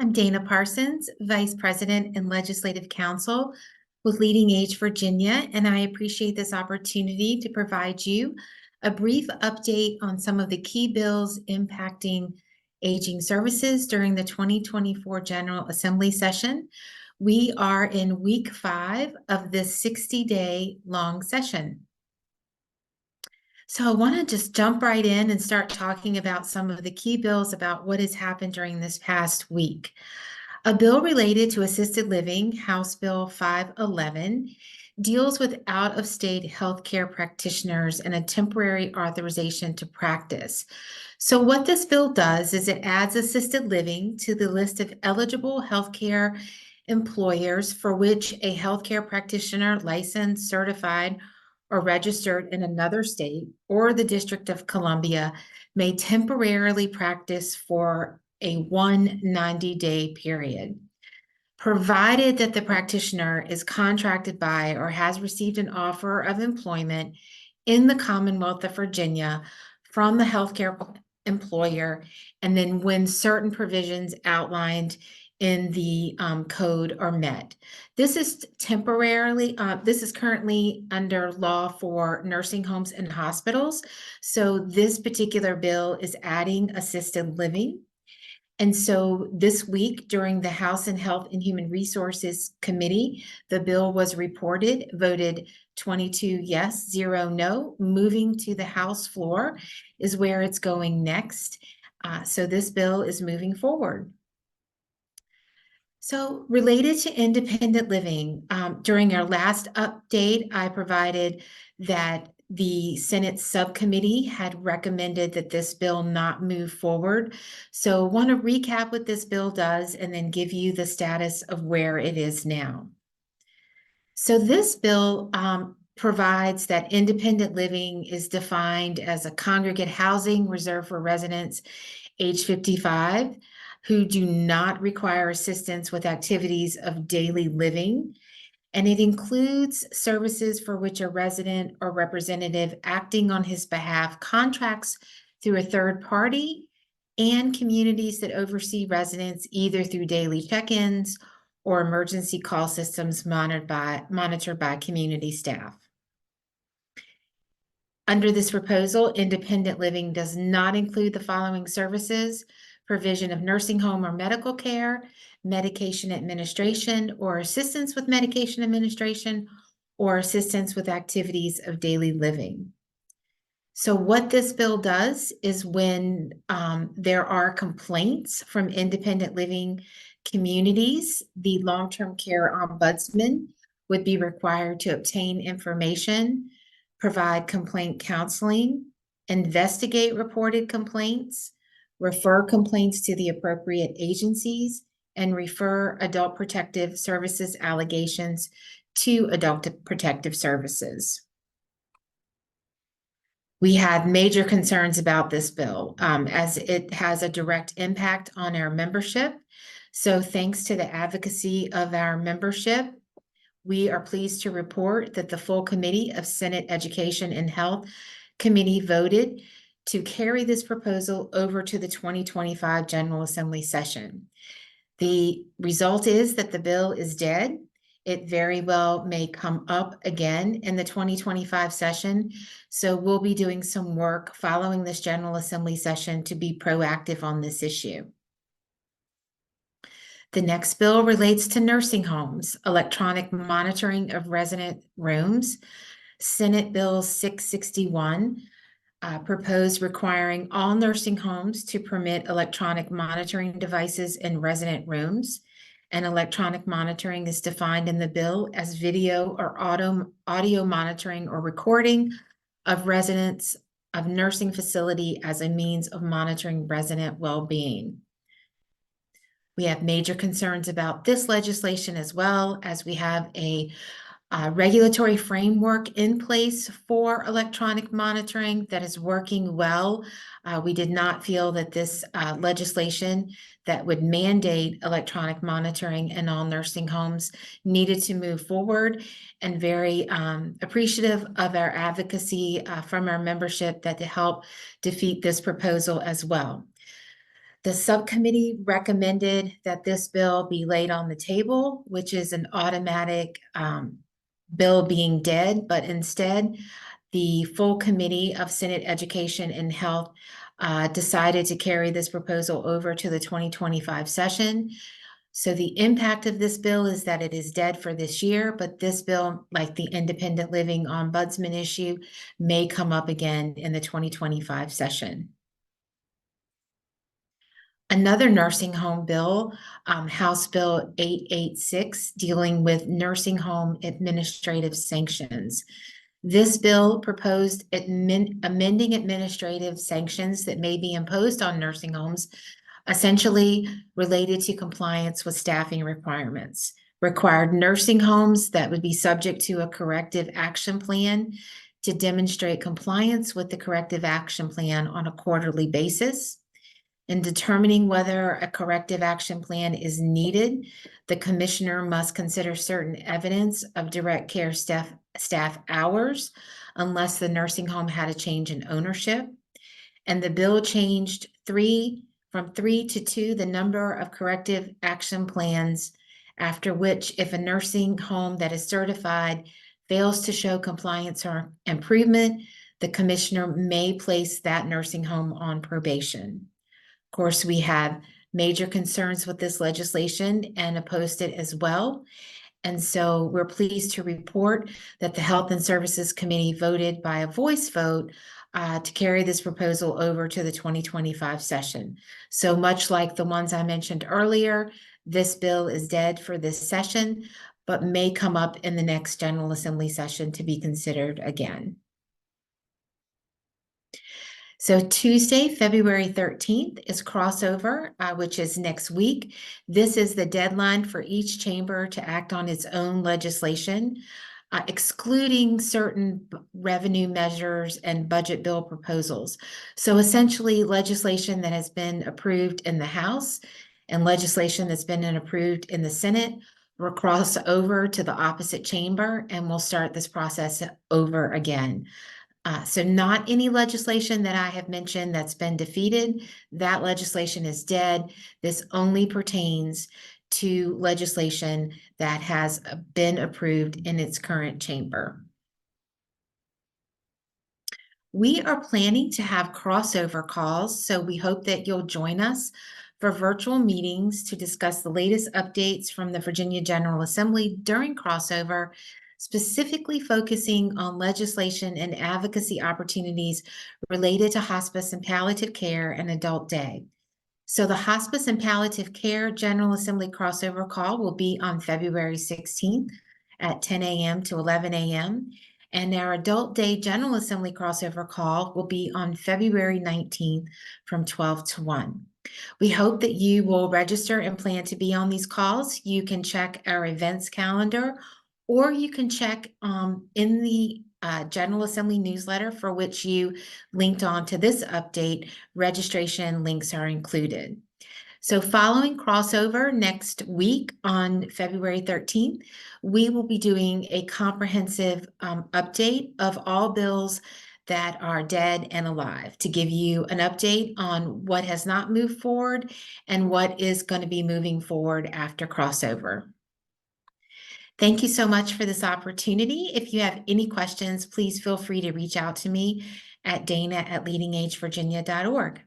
I'm Dana Parsons, Vice President and Legislative Counsel with Leading Age Virginia, and I appreciate this opportunity to provide you a brief update on some of the key bills impacting aging services during the 2024 General Assembly session. We are in week 5 of this 60-day long session. So I want to just jump right in and start talking about some of the key bills about what has happened during this past week. A bill related to assisted living, House Bill 511, deals with out-of-state healthcare practitioners and a temporary authorization to practice. So what this bill does is it adds assisted living to the list of eligible healthcare employers for which a healthcare practitioner licensed, certified, or registered in another state or the District of Columbia may temporarily practice for a 190-day period, provided that the practitioner is contracted by or has received an offer of employment in the Commonwealth of Virginia from the healthcare employer, and then when certain provisions outlined in the code are met. This is temporarily, this is currently under law for nursing homes and hospitals. So this particular bill is adding assisted living. And so this week during the House and Health and Human Resources Committee, the bill was reported, voted 22 yes, 0 no. Moving to the House floor is where it's going next. So this bill is moving forward. So related to independent living, during our last update, I provided that the Senate subcommittee had recommended that this bill not move forward. So I want to recap what this bill does and then give you the status of where it is now. So this bill provides that independent living is defined as a congregate housing reserved for residents age 55 who do not require assistance with activities of daily living. And it includes services for which a resident or representative acting on his behalf contracts through a third party, and communities that oversee residents either through daily check-ins or emergency call systems monitored by community staff. Under this proposal, independent living does not include the following services: provision of nursing home or medical care, medication administration or assistance with medication administration, or assistance with activities of daily living. So what this bill does is when there are complaints from independent living communities, the long-term care ombudsman would be required to obtain information, provide complaint counseling, investigate reported complaints, refer complaints to the appropriate agencies, and refer Adult Protective Services allegations to Adult Protective Services. We had major concerns about this bill as it has a direct impact on our membership. So thanks to the advocacy of our membership, we are pleased to report that the full committee of Senate Education and Health Committee voted to carry this proposal over to the 2025 General Assembly session. The result is that the bill is dead. It very well may come up again in the 2025 session. So we'll be doing some work following this General Assembly session to be proactive on this issue. The next bill relates to nursing homes, electronic monitoring of resident rooms. Senate Bill 661 proposed requiring all nursing homes to permit electronic monitoring devices in resident rooms. And electronic monitoring is defined in the bill as video or audio monitoring or recording of residents of nursing facility as a means of monitoring resident well-being. We have major concerns about this legislation as well, as we have a regulatory framework in place for electronic monitoring that is working well. We did not feel that this legislation that would mandate electronic monitoring in all nursing homes needed to move forward, and very appreciative of our advocacy from our membership that to help defeat this proposal as well. The subcommittee recommended that this bill be laid on the table, which is an automatic bill being dead, but instead, the full committee of Senate Education and Health decided to carry this proposal over to the 2025 session. So the impact of this bill is that it is dead for this year, but this bill, like the independent living ombudsman issue, may come up again in the 2025 session. Another nursing home bill, House Bill 886, dealing with nursing home administrative sanctions. This bill proposed amending administrative sanctions that may be imposed on nursing homes, essentially related to compliance with staffing requirements. Required nursing homes that would be subject to a corrective action plan to demonstrate compliance with the corrective action plan on a quarterly basis. In determining whether a corrective action plan is needed, the commissioner must consider certain evidence of direct care staff hours unless the nursing home had a change in ownership. And the bill changed from three to two the number of corrective action plans, after which, if a nursing home that is certified fails to show compliance or improvement, the commissioner may place that nursing home on probation. Of course, we have major concerns with this legislation and opposed it as well. And so we're pleased to report that the Health and Services Committee voted by a voice vote to carry this proposal over to the 2025 session. So much like the ones I mentioned earlier, this bill is dead for this session, but may come up in the next General Assembly session to be considered again. So Tuesday, February 13th is crossover, which is next week. This is the deadline for each chamber to act on its own legislation, excluding certain revenue measures and budget bill proposals. So essentially legislation that has been approved in the House and legislation that's been approved in the Senate will cross over to the opposite chamber, and we'll start this process over again. So not any legislation that I have mentioned that's been defeated. That legislation is dead. This only pertains to legislation that has been approved in its current chamber. We are planning to have crossover calls, so we hope that you'll join us for virtual meetings to discuss the latest updates from the Virginia General Assembly during crossover, specifically focusing on legislation and advocacy opportunities related to hospice and palliative care and adult day. So the Hospice and Palliative Care General Assembly crossover call will be on February 16th at 10 a.m. to 11 a.m. And our Adult Day General Assembly crossover call will be on February 19th from 12 to 1. We hope that you will register and plan to be on these calls. You can check our events calendar, or you can check in the General Assembly newsletter, for which you linked on to this update. Registration links are included. So following crossover next week on February 13th, we will be doing a comprehensive update of all bills that are dead and alive, to give you an update on what has not moved forward and what is going to be moving forward after crossover. Thank you so much for this opportunity. If you have any questions, please feel free to reach out to me at dana@leadingagevirginia.org.